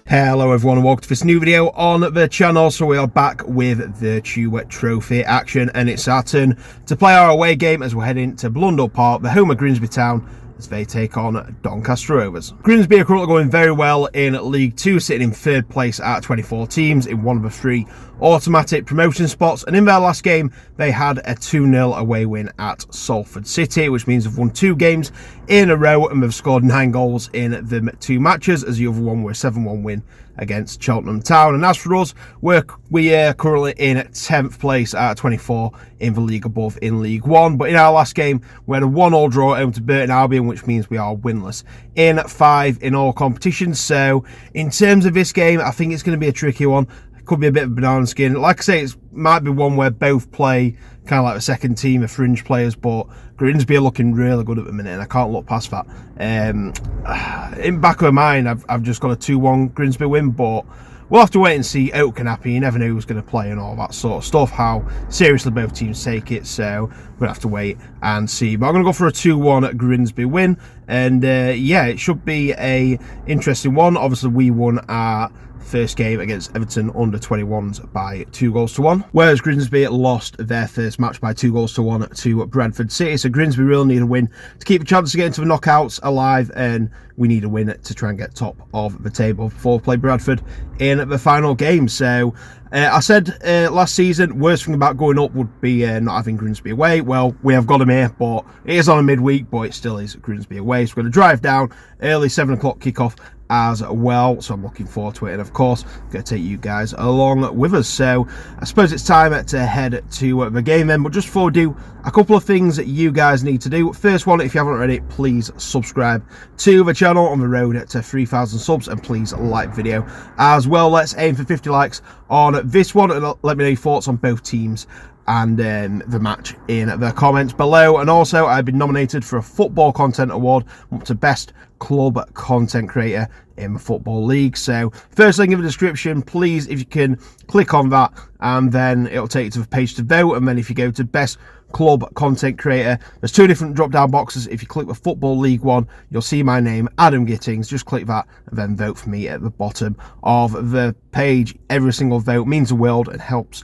Hello everyone and welcome to this new video on the channel. So we are back with Vertu Trophy action, and it's our turn to play our away game as we're heading to Blundell Park, the home of Grimsby Town, as they take on Doncaster Rovers. Grimsby are currently going very well in League 2, sitting in third place at 24 teams in one of the 3 automatic promotion spots, and in their last game they had a 2-0 away win at Salford City, which means they've won 2 games in a row and they've scored 9 goals in the 2 matches, as the other one were a 7-1 win against Cheltenham Town. And as for us, we are currently in 10th place at 24 in the league above in League 1. But in our last game, we had a 1-1 draw at home to Burton Albion, which means we are winless in 5 in all competitions. So in terms of this game, I think it's going to be a tricky one. It could be a bit of banana skin. Like I say, it might be one where both play kind of like a second team of fringe players, but Grimsby are looking really good at the minute, and I can't look past that. In back of my mind, I've just got a 2-1 Grimsby win, but we'll have to wait and see. Oak and happy, you never know who's going to play and all that sort of stuff, how seriously both teams take it, so we're going to have to wait and see. But I'm going to go for a 2-1 Grimsby win, and yeah, it should be a interesting one. Obviously, we won our first game against Everton under 21s by 2-1, whereas Grimsby lost their first match by 2-1 to Bradford City. So Grimsby really need a win to keep a chance to get into the knockouts alive, and we need a win to try and get top of the table before we play Bradford in the final game. So I said last season, worst thing about going up would be not having Grimsby away. Well, we have got them here, but it is on a midweek, but it still is Grimsby away. So we're going to drive down, early 7 o'clock kickoff as well, so I'm looking forward to it, and of course I'm going to take you guys along with us. So I suppose it's time to head to the game then, but just before we do, a couple of things that you guys need to do. First one, if you haven't already, please subscribe to the channel on the road to 3,000 subs, and please like the video as well. Let's aim for 50 likes on this one, and let me know your thoughts on both teams and the match in the comments below. And also, I've been nominated for a Football Content Award, up to Best Club Content Creator in the Football League. So first link in the description, please, if you can click on that, and then it'll take you to the page to vote. And then if you go to Best Club Content Creator, there's 2 different drop down boxes. If you click the Football League one, you'll see my name, Adam Gittings. Just click that and then vote for me at the bottom of the page. Every single vote means the world and helps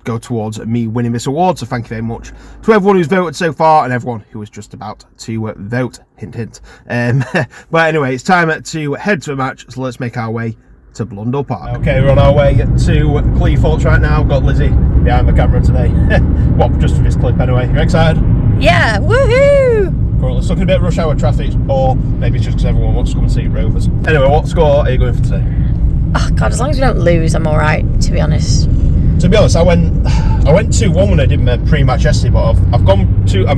go towards me winning this award, so thank you very much to everyone who's voted so far and everyone who is just about to vote. Hint hint. But anyway, it's time to head to a match, so let's make our way to Blundell Park. Okay, we're on our way to Cleethorpes right now. Got Lizzie behind the camera today. Well, just for this clip anyway. You excited? Yeah, woohoo! Currently stuck in a bit of rush hour traffic, or maybe it's just because everyone wants to come and see Rovers. Anyway, what score are you going for today? Oh God, as long as we don't lose, I'm alright, to be honest. To be honest, I went 2-1 when I did my pre-match yesterday, but I'm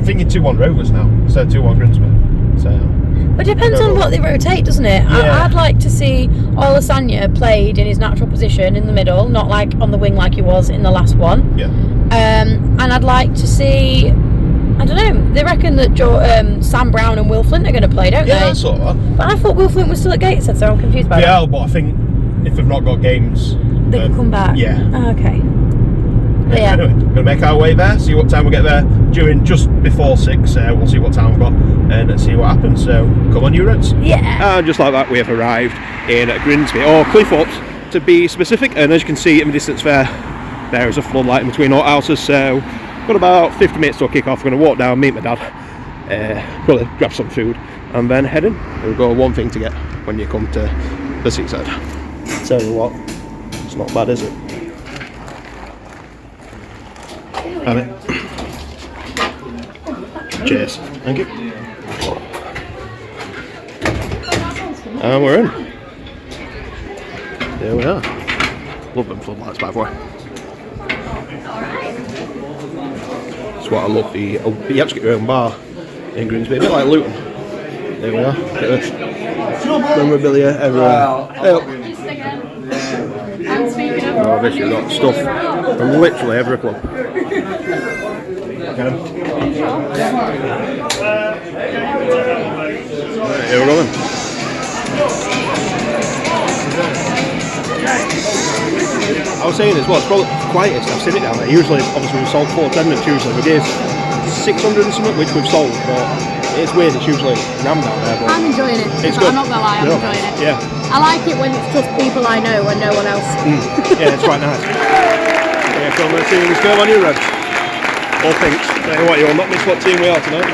thinking 2-1 Rovers now, so 2-1 Grimsby. So but it depends on what they rotate, doesn't it? Yeah. I'd like to see Olasanya played in his natural position in the middle, not like on the wing like he was in the last one. Yeah. And I'd like to see, I don't know, they reckon that Sam Brown and Will Flint are going to play, don't they? Yeah, I saw that. But I thought Will Flint was still at Gateshead, so I'm confused about Yeah, but I think if they've not got games, they can come back. Yeah. Oh, okay. But yeah. Anyway, we're going to make our way there, see what time we get there. During just before 6, we'll see what time we've got and see what happens. So come on, you Reds. Yeah. And just like that, we have arrived in Grimsby, or Cleethorpes to be specific. And as you can see in the distance there is a floodlight in between all houses. So got about 50 minutes to kick off. We're going to walk down, meet my dad, probably grab some food, and then head in. We've got one thing to get when you come to the seaside. Tell you what, it's not bad, is it? Have it. Cheers. Thank you. And we're in. There we are. Love them floodlights, by the way. That's what I love. You have to get your own bar in Grimsby, a bit like Luton. There we are. Look at this. Memorabilia everywhere. Oh, this you've got stuff from literally every club. Get 'em. Right, here we go then. I was saying as well, it's probably the quietest I've seen it down there. Usually, obviously, we've sold full attendance. Usually, we give 600 and something, which we've sold, but It's weird, it's usually rammed out there, but I'm enjoying it. it's good. I'm not gonna lie, I'm enjoying it. Yeah. I like it when it's just people I know and no one else. Yeah, it's quite nice. Yeah, come on, let's see who's going on your reds. Or pinks. Tell you what, you'll not miss what team we are tonight.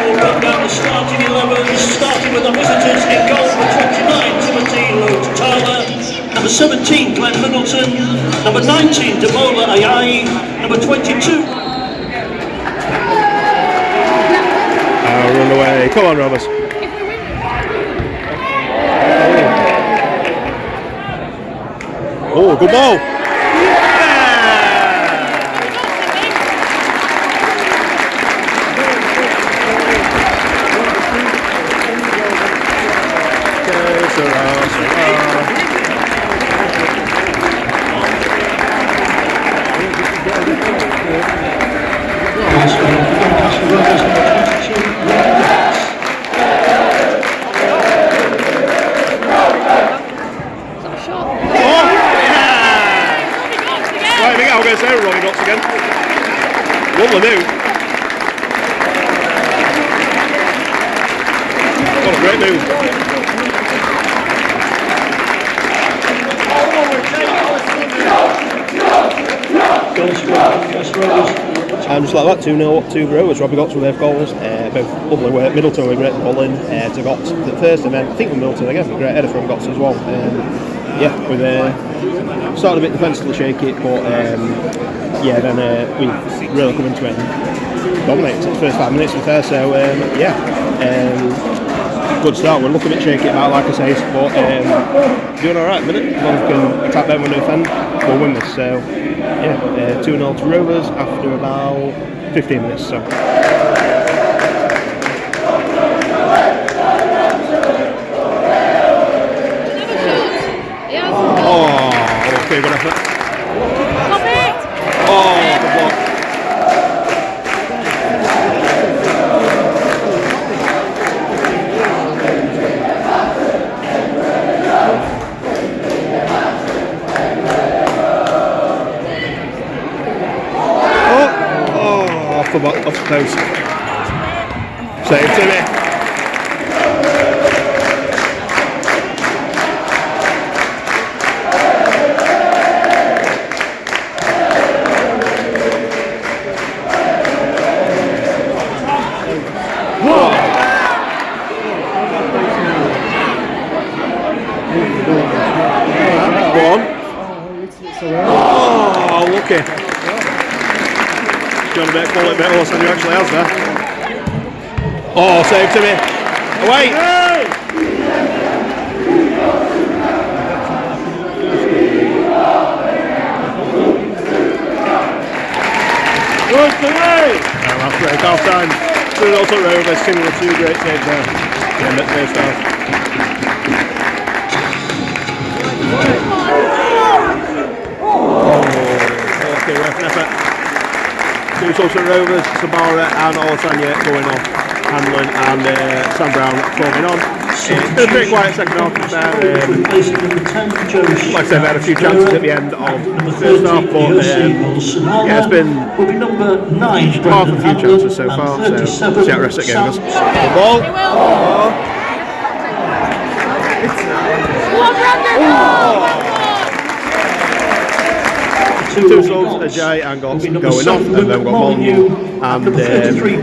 We'll run down the starting 11, starting with the visitors in goal for 29, Timothy Lord Tyler, number 17, Glenn Middleton, number 19, Demola Ayayi, number 22. Run away. Come on, Rovers. Oh, good ball. What will do? What a great move. And just like that, 2-0 up to Rovers. Robbie Gotts with their goals. Both lovely work. Middleton with a great ball in to Gotts at first, and then I think with Middleton again, a great header from Gotts as well. Yeah, with started a bit defensively shaky, but yeah, then we really come into it and dominated the first 5 minutes with her. So good start. We're looking a bit shaky about, like I say, but doing all right at the minute. As long as we can attack them when they defend, we'll win this. So yeah, 2-0 to Rovers after about 15 minutes. So. Okay, good effort. Oh, good block. Off the post. Save Timmy. Got a bit of quality, bit worse than he actually has there. Oh, save to me. Away! Good to me! And that's break half time. 2-0 to Rovers, similar to great saves there. Yeah, at first half. Okay, worth an effort. 2 subs at Rovers, Sabara and Olasanya going off, Hanlon and Sam Brown forming on. It's been a pretty quiet second half. Like I said, we had a few chances at the end of the first half, but yeah, it's been half a few chances so far, so see how the rest of it goes. The ball. Two subs, Ajay and Gotts going off, and then we've got Molyneux and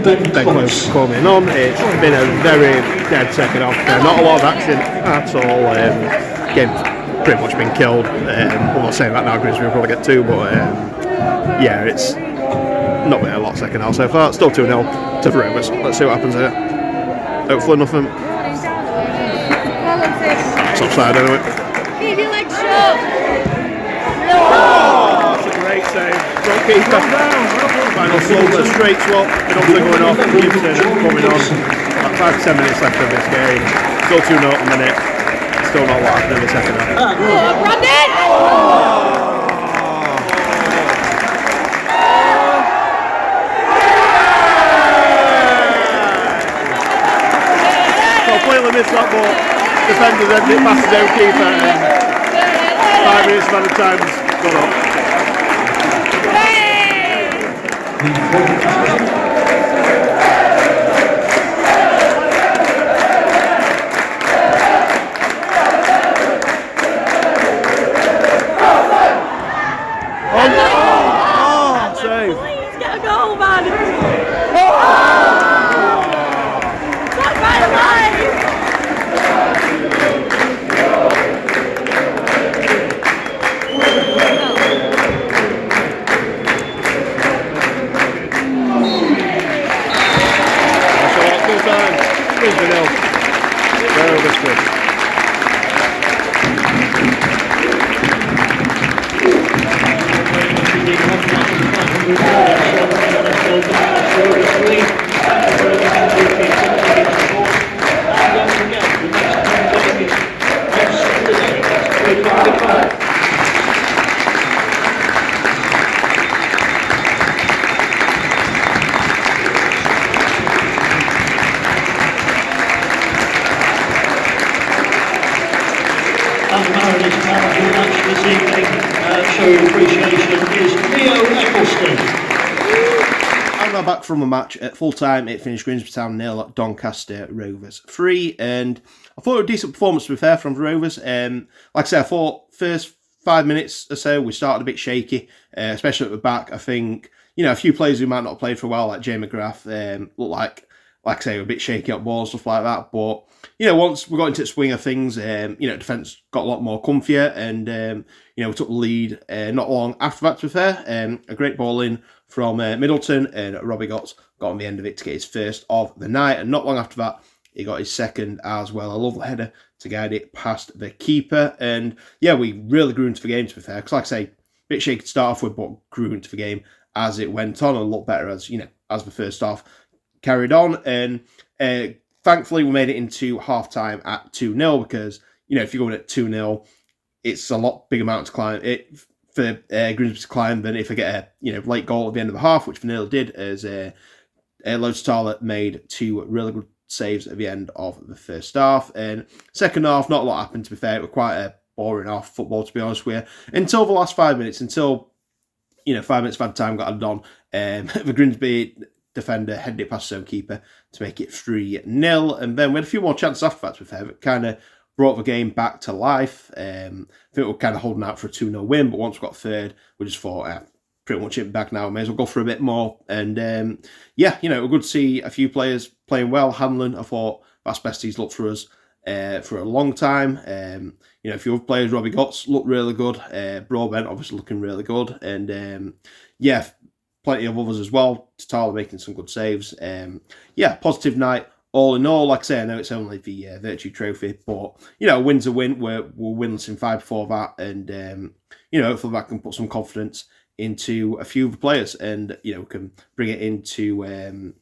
Ben Close coming on. It's been a very dead second half. Not a lot of action at all. Game's pretty much been killed. I'm not saying that now, Grimsby will probably get 2, but yeah, it's not been a lot second half so far. Still 2-0 to Rovers. Let's see what happens here. Hopefully nothing. It's offside anyway. Keep your legs shut. Great save. Front keeper. Final slope, a straight swap. Middleton going off. Gibson coming on. About 5 to 10 minutes left of this game. Still 2-0 at the minute. Still not a lot happening in the second half. Brandon! Completely missed that ball. Defenders ended it past his own keeper. 5 minutes amount of times. Please get a goal, man! That's right alive! And Mariners man of the match this evening, showing appreciation, is Leo Eccleston. I'm now back from a match at full time. It finished Grimsby Town 0, Doncaster Rovers 3, and I thought it was a decent performance to be fair from the Rovers. Like I said, I thought first 5 minutes or so we started a bit shaky, especially at the back. I think, you know, a few players who might not have played for a while, like Jay McGrath, looked like I say, a bit shaky up balls, stuff like that. But, you know, once we got into the swing of things, you know, defence got a lot more comfier, and, you know, we took the lead not long after that, to be fair. A great ball in from Middleton, and Robbie got on the end of it to get his first of the night. And not long after that, he got his second as well. A lovely header to guide it past the keeper. And, yeah, we really grew into the game, to be fair. Because, like I say, a bit shaky to start off with, but grew into the game as it went on, and looked better as, you know, as the first half carried on. And thankfully we made it into half-time at 2-0, because, you know, if you're going at 2-0, it's a lot bigger amount to climb for Grimsby to climb than if I get a, you know, late goal at the end of the half, which Vanilla did, as Lodestala made 2 really good saves at the end of the first half. And second half, not a lot happened, to be fair. It was quite a boring half football, to be honest with you, until the last 5 minutes, until, you know, 5 minutes of added time got added on. The Grimsby defender headed it past his own keeper to make it 3-0, and then we had a few more chances after that, to be fair. It kind of brought the game back to life. I think we were kind of holding out for a 2-0 win, but once we got third, we just thought, pretty much it back now, may as well go for a bit more. And yeah, you know, it was good to see a few players playing well. Hanlon, I thought that's best he's looked for us for a long time. You know, a few other players, Robbie Gotts looked really good. Broadbent obviously looking really good, and yeah, plenty of others as well. Tyler making some good saves. Yeah, positive night all in all. Like I say, I know it's only the Vertu trophy, but, you know, a win's a win. We're winless in 5 before that, and you know, hopefully that can put some confidence into a few of the players, and, you know, we can bring it into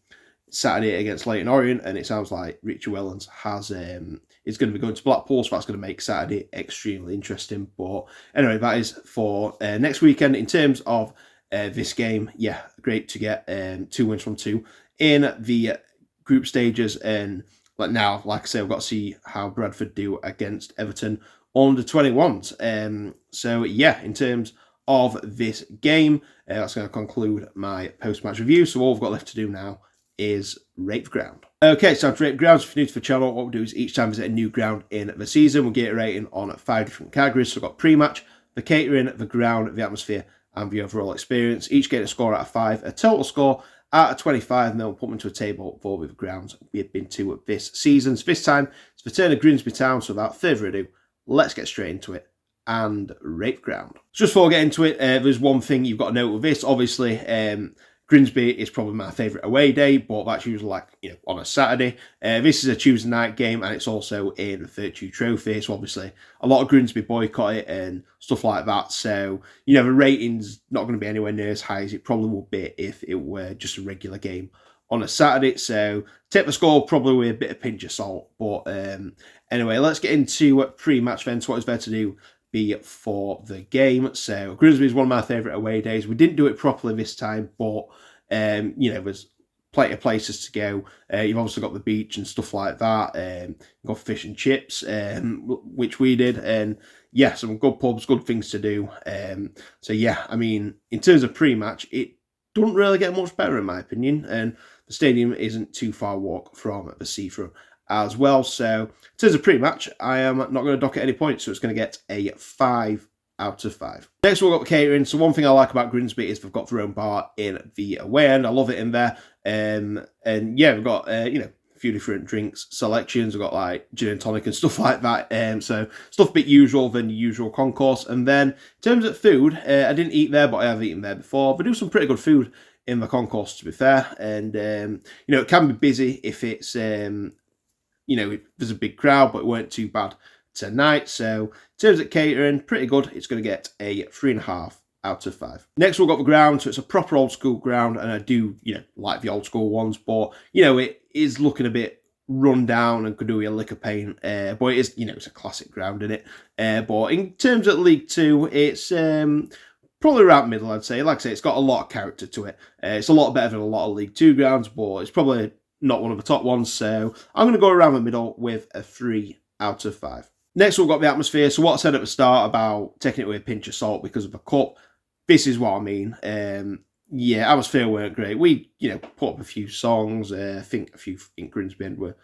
Saturday against Leyton Orient. And it sounds like Richie Wellens is going to be going to Blackpool, so that's going to make Saturday extremely interesting. But anyway, that is for next weekend. In terms of this game, yeah, great to get 2 wins from 2 in the group stages. And now, like I say, we've got to see how Bradford do against Everton under 21s. So yeah, in terms of this game, that's going to conclude my post-match review. So all we've got left to do now is rate the ground. Okay, so to rate grounds, if you're new to the channel, what we'll do is each time visit a new ground in the season, we'll get a rating on 5 different categories. So we've got pre-match, the catering, the ground, the atmosphere, and the overall experience. Each get a score out of 5, a total score out of 25, and then we'll put them into a table for the grounds we've been to this season. So this time, it's the turn of Grimsby Town, so without further ado, let's get straight into it and rate the ground. So just before we get into it, there's one thing you've got to note with this. Obviously, Grimsby is probably my favourite away day, but that's usually, like, you know, on a Saturday. This is a Tuesday night game, and it's also in the Vertu trophy, so obviously a lot of Grimsby boycott it and stuff like that. So, you know, the rating's not going to be anywhere near as high as it probably would be if it were just a regular game on a Saturday. So take the score probably with a bit of pinch of salt. But anyway, let's get into pre-match then. So what is there to do before the game? So Grimsby is one of my favourite away days. We didn't do it properly this time, but you know, there's plenty of places to go. You've also got the beach and stuff like that. You've got fish and chips, which we did, and yeah, some good pubs, good things to do. So yeah, I mean, in terms of pre-match, it doesn't really get much better in my opinion, and the stadium isn't too far a walk from the seafront as well. So in terms of pre-match, I am not going to dock at any points, so it's going to get a 5 out of 5. Next, we've got the catering. So one thing I like about Grimsby is they've got their own bar in the away end. I love it in there. And yeah, we've got you know, a few different drinks selections. We've got like gin and tonic and stuff like that. So stuff a bit usual than the usual concourse. And then in terms of food, I didn't eat there, but I have eaten there before. They do some pretty good food in the concourse, to be fair. And you know, it can be busy if it's you know, if there's a big crowd, but it weren't too bad tonight. So in terms of catering, pretty good. It's going to get a 3.5 out of 5. Next, we've got the ground. So it's a proper old school ground, and I do, you know, like the old school ones, but you know, it is looking a bit run down and could do with a lick of paint. But it is, you know, it's a classic ground, isn't it? But in terms of League Two, it's probably around middle, I'd say. Like I say, it's got a lot of character to it. It's a lot better than a lot of League Two grounds, but it's probably not one of the top ones. So I'm going to go around the middle with a 3 out of 5. Next, we've got the atmosphere. So what I said at the start about taking it with a pinch of salt because of the cup, this is what I mean. Yeah, atmosphere weren't great. We, you know, put up a few songs. I think a few in Grimsby end were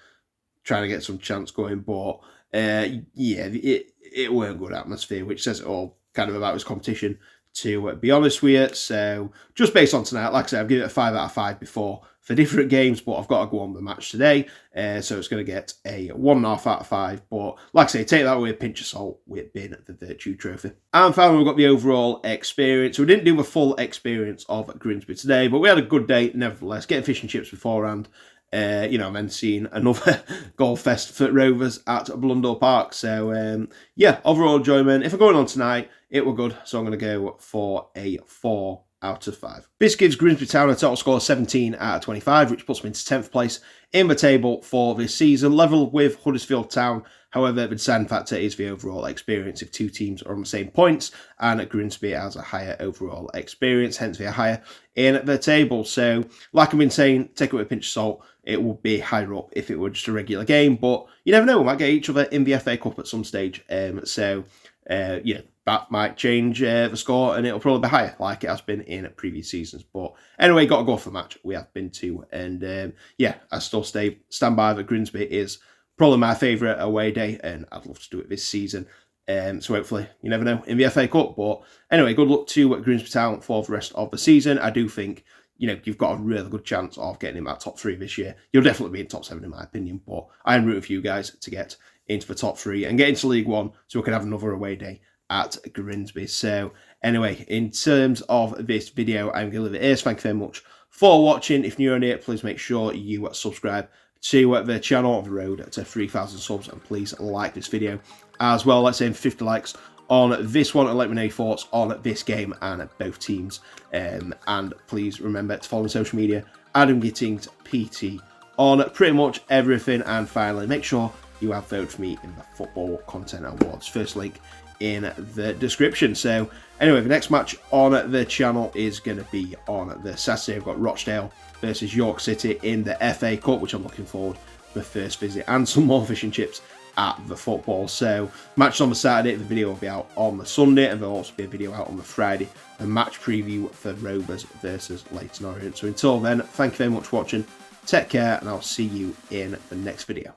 trying to get some chants going, but yeah, it weren't good atmosphere, which says it all kind of about his competition, to be honest with you. So just based on tonight, like I said, I've given it a 5 out of 5 before for different games, but I've got to go on the match today. So it's going to get a 1.5 out of 5. But like I say, take that with a pinch of salt with being the Vertu trophy. And finally, we've got the overall experience. So we didn't do the full experience of Grimsby today, but we had a good day nevertheless. Getting fish and chips beforehand. You know, and then seeing another goal fest for Rovers at Blundell Park. So, yeah, overall enjoyment. If I'm going on tonight, it were good. So I'm going to go for a 4 out of 5. This gives Grimsby Town a total score of 17 out of 25, which puts them into 10th place in the table for this season, level with Huddersfield Town. However, the deciding factor is the overall experience. If two teams are on the same points, and Grimsby has a higher overall experience, hence they are higher in the table. So, like I've been saying, take it with a pinch of salt. It would be higher up if it were just a regular game, but you never know, we might get each other in the FA Cup at some stage. So, yeah, that might change the score, and it'll probably be higher, like it has been in previous seasons. But anyway, got to go for the match we have been to, and yeah, I still stand by that Grimsby is probably my favourite away day, and I'd love to do it this season. So hopefully, you never know, in the FA Cup. But anyway, good luck to Grimsby Town for the rest of the season. I do think, you know, you've got a really good chance of getting in that top 3 this year. You'll definitely be in top 7 in my opinion, but I am rooting for you guys to get into the top 3 and get into League 1 so we can have another away day at Grimsby. So anyway, in terms of this video, I'm going to leave it here. So thank you very much for watching. If you're new here, please make sure you subscribe to the channel on the road to 3,000 subs, and please like this video as well. Let's aim 50 likes on this one, and let me know your thoughts on this game and both teams. And please remember to follow me on social media, Adam Gittings PT, on pretty much everything. And finally, make sure you have voted for me in the Football Content Awards. First link in the description. So anyway, the next match on the channel is going to be on the Saturday. I've got Rochdale versus York City in the FA Cup, which I'm looking forward to my first visit, and some more fish and chips at the football. So match on the Saturday, the video will be out on the Sunday, and there'll also be a video out on the Friday, a match preview for Rovers versus Leyton Orient. So until then, thank you very much for watching, take care, and I'll see you in the next video.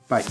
Bye.